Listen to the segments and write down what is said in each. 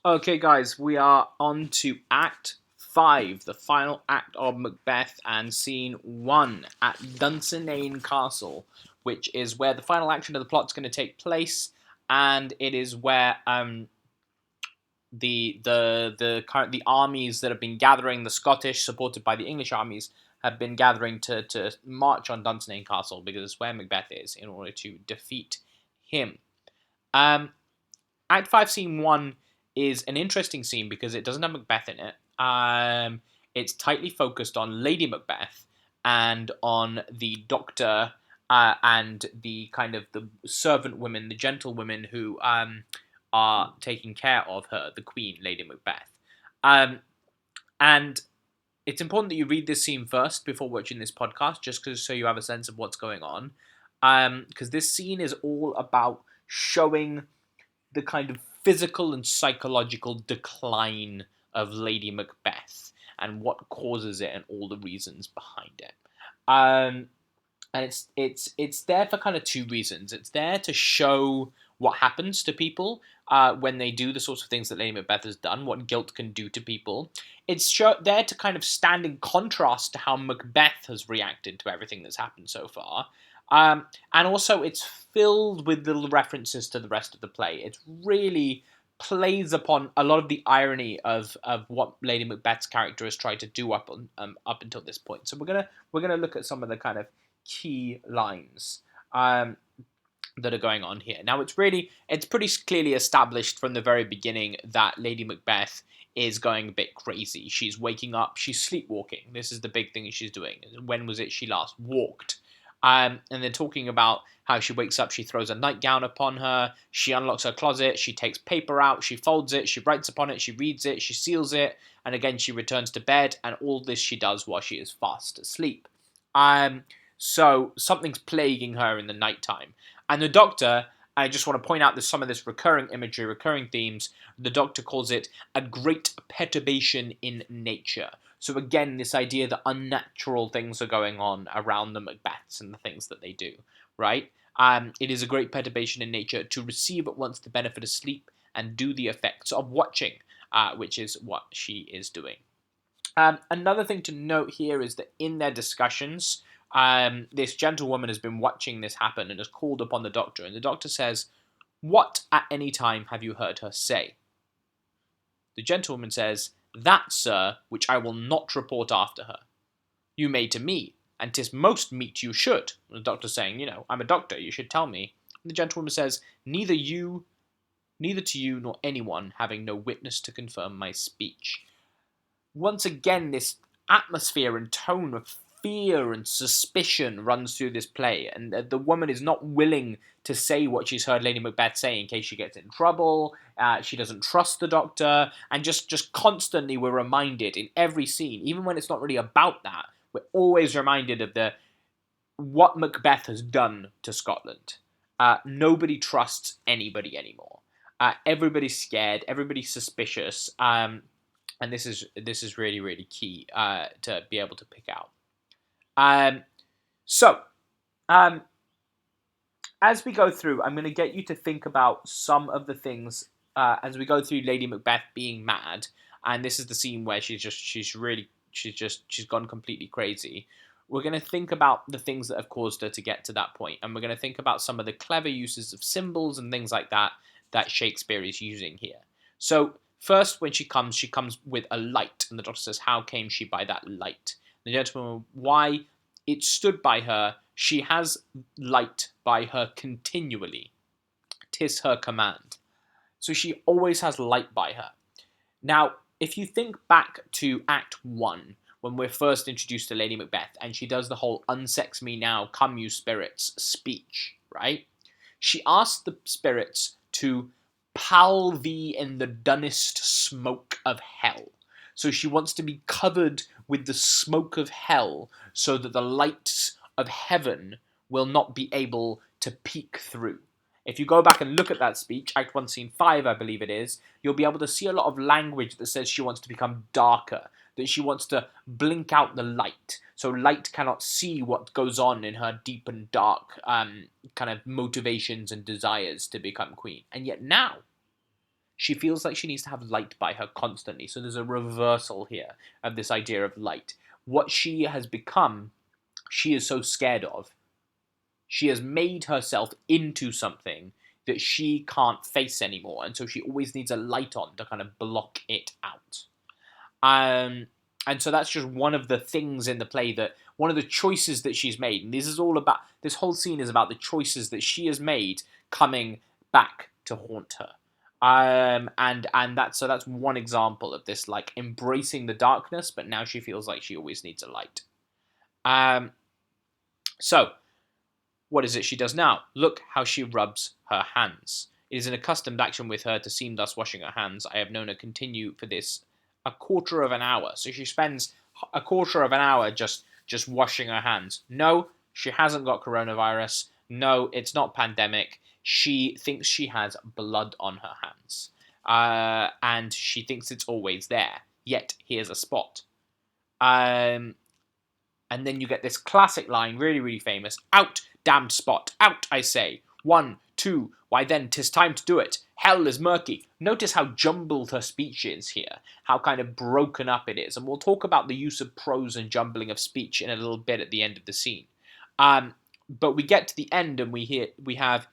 Okay, guys, we are on to Act 5, the final act of Macbeth, and Scene 1 at Dunsinane Castle, which is where the final action of the plot is going to take place, and it is where the armies that have been gathering, the Scottish, supported by the English armies, have been gathering to march on Dunsinane Castle, because it's where Macbeth is, in order to defeat him. Act 5, Scene 1 is an interesting scene because it doesn't have Macbeth in it. It's tightly focused on Lady Macbeth and on the doctor and the kind of the servant women, the gentlewomen who are taking care of her, the Queen, Lady Macbeth. And it's important that you read this scene first before watching this podcast, just so you have a sense of what's going on. Because this scene is all about showing the kind of physical and psychological decline of Lady Macbeth and what causes it and all the reasons behind it. And it's there for kind of two reasons. It's there to show what happens to people when they do the sorts of things that Lady Macbeth has done, what guilt can do to people. It's there to kind of stand in contrast to how Macbeth has reacted to everything that's happened so far. And also, it's filled with little references to the rest of the play. It really plays upon a lot of the irony of what Lady Macbeth's character has tried to do up until this point. So we're gonna look at some of the kind of key lines that are going on here. Now, it's pretty clearly established from the very beginning that Lady Macbeth is going a bit crazy. She's waking up, she's sleepwalking. This is the big thing she's doing. When was it she last walked? And they're talking about how she wakes up, she throws a nightgown upon her, she unlocks her closet, she takes paper out, she folds it, she writes upon it, she reads it, she seals it, and again she returns to bed, and all this she does while she is fast asleep. So something's plaguing her in the nighttime. And the Doctor, I just want to point out there's some of this recurring imagery, recurring themes. The Doctor calls it a great perturbation in nature. So again, this idea that unnatural things are going on around the Macbeths and the things that they do, right? It is a great perturbation in nature to receive at once the benefit of sleep and do the effects of watching, which is what she is doing. Another thing to note here is that in their discussions, this gentlewoman has been watching this happen and has called upon the Doctor, and the Doctor says, "What at any time have you heard her say?" The gentlewoman says, "That, sir, which I will not report after her. You may to me, and 'tis most meet you should." And the Doctor's saying, "I'm a doctor, you should tell me." And the gentlewoman says, neither to you nor anyone, having no witness to confirm my speech." Once again, this atmosphere and tone of fear and suspicion runs through this play, and the woman is not willing to say what she's heard Lady Macbeth say in case she gets in trouble. She doesn't trust the Doctor, and just constantly we're reminded in every scene, even when it's not really about that, we're always reminded of what Macbeth has done to Scotland. Nobody trusts anybody anymore. Everybody's scared. Everybody's suspicious. And this is really, really key to be able to pick out. So, as we go through, I'm going to get you to think about some of the things as we go through Lady Macbeth being mad, and this is the scene where she's gone completely crazy. We're going to think about the things that have caused her to get to that point, and we're going to think about some of the clever uses of symbols and things like that Shakespeare is using here. So, first, when she comes with a light, and the Doctor says, "How came she by that light?" The gentleman, "Why, it stood by her. She has light by her continually. 'Tis her command." So she always has light by her. Now, if you think back to Act 1, when we're first introduced to Lady Macbeth, and she does the whole "unsex me now, come you spirits" speech, right? She asks the spirits to pall thee in the dunnest smoke of hell. So she wants to be covered with the smoke of hell so that the lights of heaven will not be able to peek through. If you go back and look at that speech, Act 1, Scene 5, I believe it is, you'll be able to see a lot of language that says she wants to become darker, that she wants to blink out the light, so light cannot see what goes on in her deep and dark kind of motivations and desires to become queen. And yet now, She feels like she needs to have light by her constantly. So there's a reversal here of this idea of light. What she has become, she is so scared of. She has made herself into something that she can't face anymore, and so she always needs a light on to kind of block it out. And so that's just one of the things in the play, that one of the choices that she's made, and this whole scene is about the choices that she has made coming back to haunt her. And that's one example of this, like, embracing the darkness, but now she feels like she always needs a light. So what is it she does now? Look how she rubs her hands. It is an accustomed action with her to seem thus washing her hands. I have known her continue for this a quarter of an hour. So she spends a quarter of an hour just washing her hands. No, she hasn't got coronavirus. No, it's not pandemic. She thinks she has blood on her hands. And she thinks it's always there. Yet, here's a spot. And then you get this classic line, really, really famous. Out, damned spot. Out, I say. 1, 2. Why then, 'tis time to do it. Hell is murky. Notice how jumbled her speech is here. How kind of broken up it is. And we'll talk about the use of prose and jumbling of speech in a little bit at the end of the scene. But we get to the end and we have...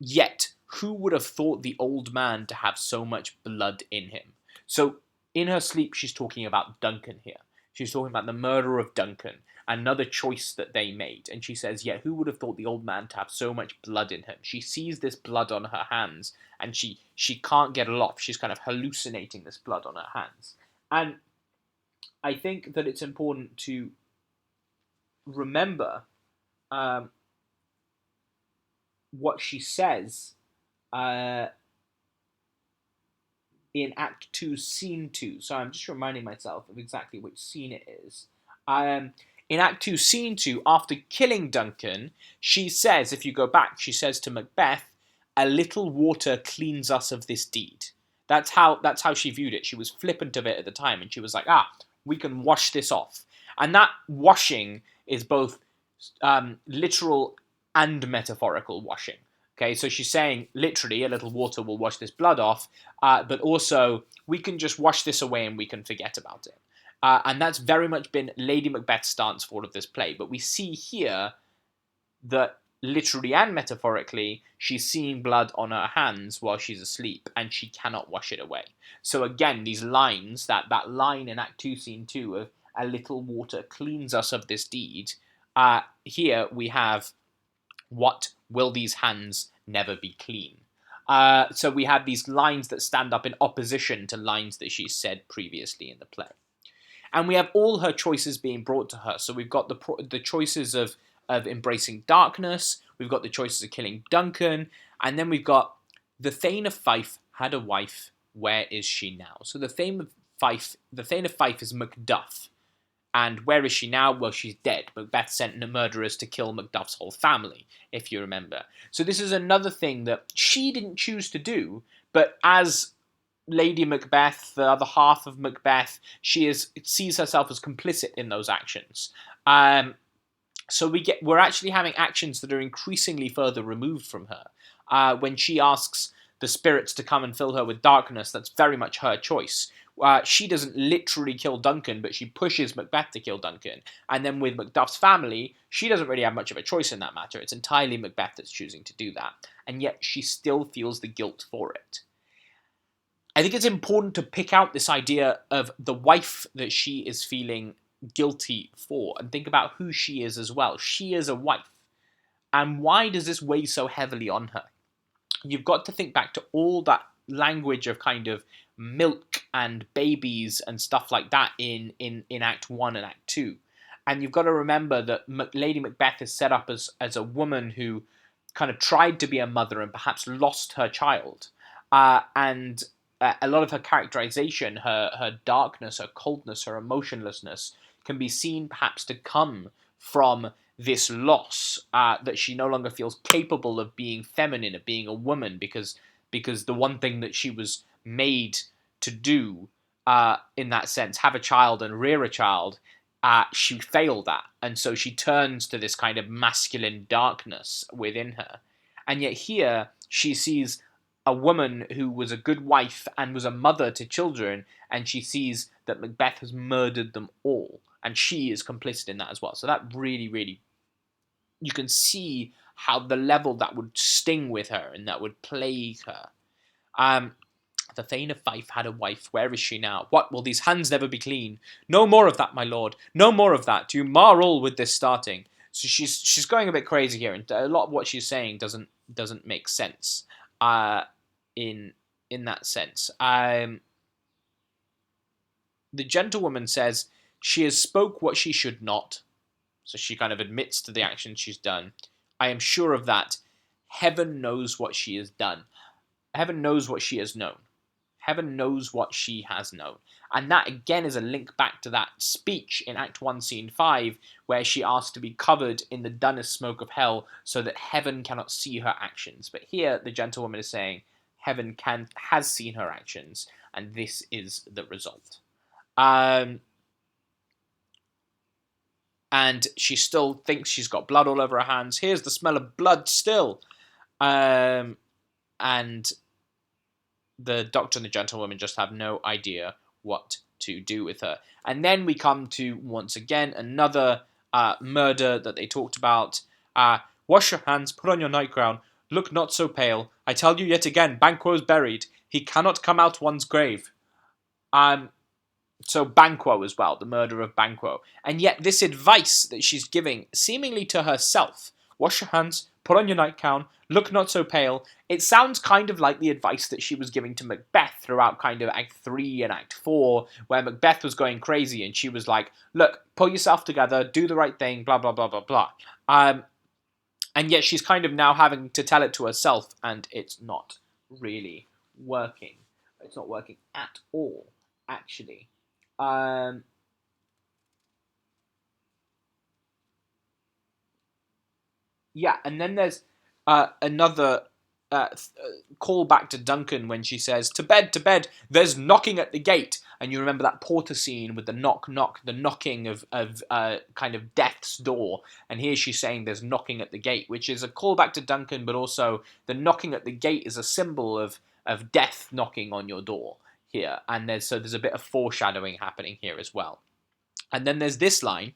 Yet, who would have thought the old man to have so much blood in him? So, in her sleep, she's talking about Duncan here. She's talking about the murder of Duncan, another choice that they made. And she says, yet who would have thought the old man to have so much blood in him? She sees this blood on her hands, and she can't get it off. She's kind of hallucinating this blood on her hands. And I think that it's important to remember what she says in Act 2, Scene 2. So I'm just reminding myself of exactly which scene it is. In Act 2, Scene 2, after killing Duncan, she says, if you go back, she says to Macbeth, a little water cleans us of this deed. That's how she viewed it. She was flippant of it at the time, and she was like, we can wash this off. And that washing is both literal and metaphorical washing. Okay, so she's saying, literally, a little water will wash this blood off, but also, we can just wash this away and we can forget about it. And that's very much been Lady Macbeth's stance for all of this play. But we see here that, literally and metaphorically, she's seeing blood on her hands while she's asleep, and she cannot wash it away. So again, these lines, that line in Act 2, Scene 2 of, a little water cleans us of this deed, here we have, what will these hands never be clean? So we have these lines that stand up in opposition to lines that she said previously in the play. And we have all her choices being brought to her. So we've got the choices of embracing darkness, we've got the choices of killing Duncan, and then we've got the Thane of Fife had a wife, where is she now? So the Thane of Fife is Macduff. And where is she now? Well, she's dead. Macbeth sent murderers to kill Macduff's whole family, if you remember. So this is another thing that she didn't choose to do, but as Lady Macbeth, the other half of Macbeth, she sees herself as complicit in those actions. So we're actually having actions that are increasingly further removed from her. When she asks the spirits to come and fill her with darkness, that's very much her choice. She doesn't literally kill Duncan, but she pushes Macbeth to kill Duncan. And then with Macduff's family, she doesn't really have much of a choice in that matter. It's entirely Macbeth that's choosing to do that. And yet she still feels the guilt for it. I think it's important to pick out this idea of the wife that she is feeling guilty for and think about who she is as well. She is a wife. And why does this weigh so heavily on her? You've got to think back to all that language of kind of milk and babies and stuff like that in Act 1 and Act 2. And you've got to remember that Lady Macbeth is set up as a woman who kind of tried to be a mother and perhaps lost her child. And a lot of her characterization, her darkness, her coldness, her emotionlessness can be seen perhaps to come from this loss, that she no longer feels capable of being feminine, of being a woman, because the one thing that she was made to do, in that sense, have a child and rear a child, she failed at. And so she turns to this kind of masculine darkness within her. And yet here, she sees a woman who was a good wife and was a mother to children, and she sees that Macbeth has murdered them all, and she is complicit in that as well. So that really, really, you can see how the level that would sting with her and that would plague her. The Thane of Fife had a wife. Where is she now? What, will these hands never be clean? No more of that, my lord. No more of that. You mar all with this starting. So she's going a bit crazy here, and a lot of what she's saying doesn't make sense. In that sense, the gentlewoman says she has spoke what she should not. So she kind of admits to the action she's done. I am sure of that. Heaven knows what she has done. Heaven knows what she has known. Heaven knows what she has known. And that again is a link back to that speech in Act 1, Scene 5, where she asked to be covered in the dunnest smoke of hell so that heaven cannot see her actions. But here the gentlewoman is saying heaven has seen her actions, and this is the result. And she still thinks she's got blood all over her hands. Here's the smell of blood still. And the doctor and the gentlewoman just have no idea what to do with her. And then we come to, once again, another murder that they talked about. Wash your hands, put on your nightgown, look not so pale. I tell you yet again, Banquo's buried. He cannot come out one's grave. So Banquo as well, the murder of Banquo. And yet this advice that she's giving, seemingly to herself, wash your hands, put on your nightgown, look not so pale, it sounds kind of like the advice that she was giving to Macbeth throughout kind of Act 3 and Act 4, where Macbeth was going crazy and she was like, look, pull yourself together, do the right thing, blah, blah, blah, blah, blah. And yet she's kind of now having to tell it to herself, and it's not really working. It's not working at all, actually. Yeah, and then there's another call back to Duncan when she says, to bed, there's knocking at the gate. And you remember that porter scene with the the knocking of kind of death's door. And here she's saying there's knocking at the gate, which is a callback to Duncan, but also the knocking at the gate is a symbol of death knocking on your door here. And there's a bit of foreshadowing happening here as well. And then there's this line,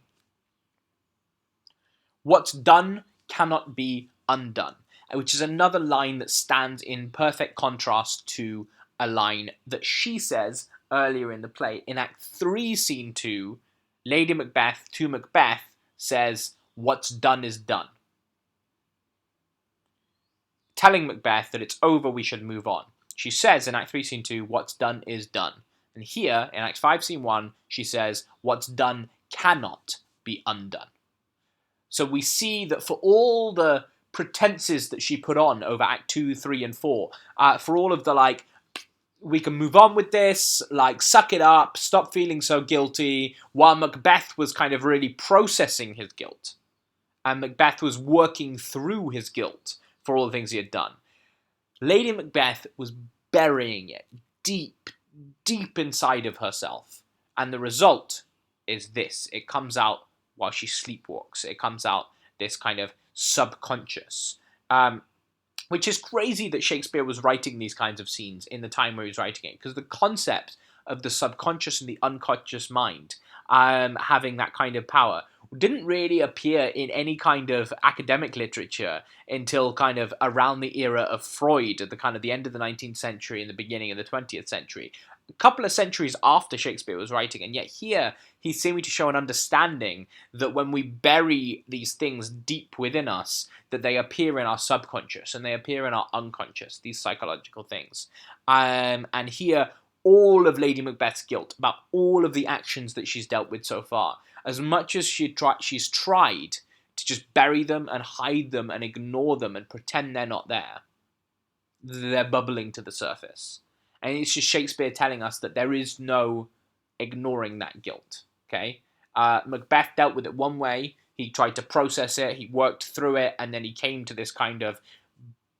what's done cannot be undone, which is another line that stands in perfect contrast to a line that she says earlier in the play. In Act 3, Scene 2, Lady Macbeth to Macbeth says, what's done is done. Telling Macbeth that it's over, we should move on. She says in Act 3, Scene 2, what's done is done. And here, in Act 5, Scene 1, she says, what's done cannot be undone. So we see that for all the pretenses that she put on over Act 2, 3, and 4, for all of the, like, we can move on with this, like, suck it up, stop feeling so guilty, while Macbeth was kind of really processing his guilt. And Macbeth was working through his guilt for all the things he had done. Lady Macbeth was burying it deep, deep inside of herself. And the result is this. It comes out while she sleepwalks. It comes out this kind of subconscious. Which is crazy that Shakespeare was writing these kinds of scenes in the time where he was writing it, because the concept of the subconscious and the unconscious mind having that kind of power didn't really appear in any kind of academic literature until kind of around the era of Freud, at the kind of the end of the 19th century and the beginning of the 20th century. A couple of centuries after Shakespeare was writing, and yet here he's seeming to show an understanding that when we bury these things deep within us, that they appear in our subconscious and they appear in our unconscious, these psychological things. And here, all of Lady Macbeth's guilt about all of the actions that she's dealt with so far, as much as she's tried to just bury them and hide them and ignore them and pretend they're not there, they're bubbling to the surface. And it's just Shakespeare telling us that there is no ignoring that guilt, okay? Macbeth dealt with it one way. He tried to process it, he worked through it, and then he came to this kind of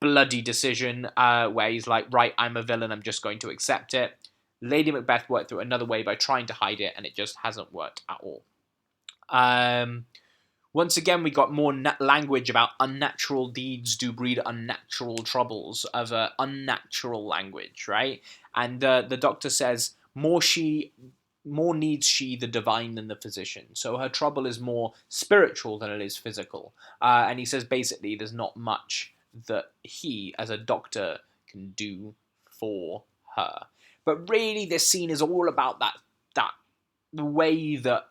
bloody decision where he's like, right, I'm a villain, I'm just going to accept it. Lady Macbeth worked through it another way by trying to hide it, and it just hasn't worked at all. Once again, we got more language about unnatural deeds do breed unnatural troubles, of unnatural language, right? And the doctor says, more needs she the divine than the physician. So her trouble is more spiritual than it is physical. And he says basically there's not much that he, as a doctor, can do for her. But really, this scene is all about that way that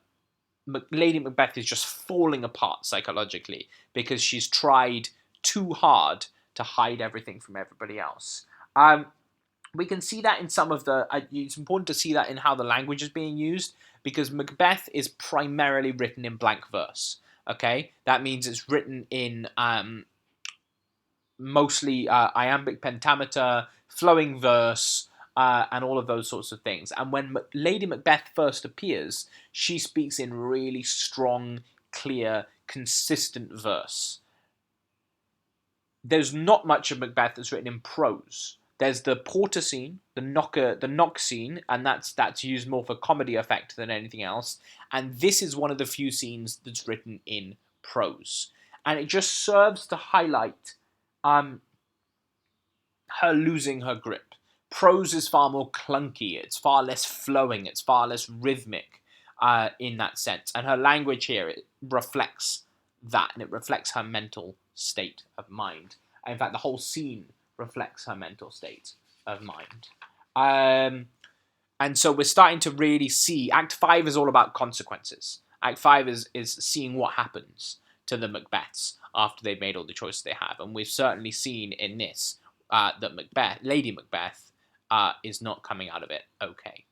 Lady Macbeth is just falling apart psychologically because she's tried too hard to hide everything from everybody else. We can see that in some of the. It's important to see that in how the language is being used, because Macbeth is primarily written in blank verse. Okay, that means it's written in mostly iambic pentameter, flowing verse, and all of those sorts of things. And when Lady Macbeth first appears, she speaks in really strong, clear, consistent verse. There's not much of Macbeth that's written in prose. There's the porter scene, the knock scene, and that's used more for comedy effect than anything else. And this is one of the few scenes that's written in prose, and it just serves to highlight her losing her grip. Prose is far more clunky. It's far less flowing. It's far less rhythmic in that sense. And her language here, it reflects that, and it reflects her mental state of mind. In fact, the whole scene reflects her mental state of mind. And so we're starting to really see. Act 5 is all about consequences. Act 5 is seeing what happens to the Macbeths after they've made all the choices they have. And we've certainly seen in this that Lady Macbeth, is not coming out of it okay.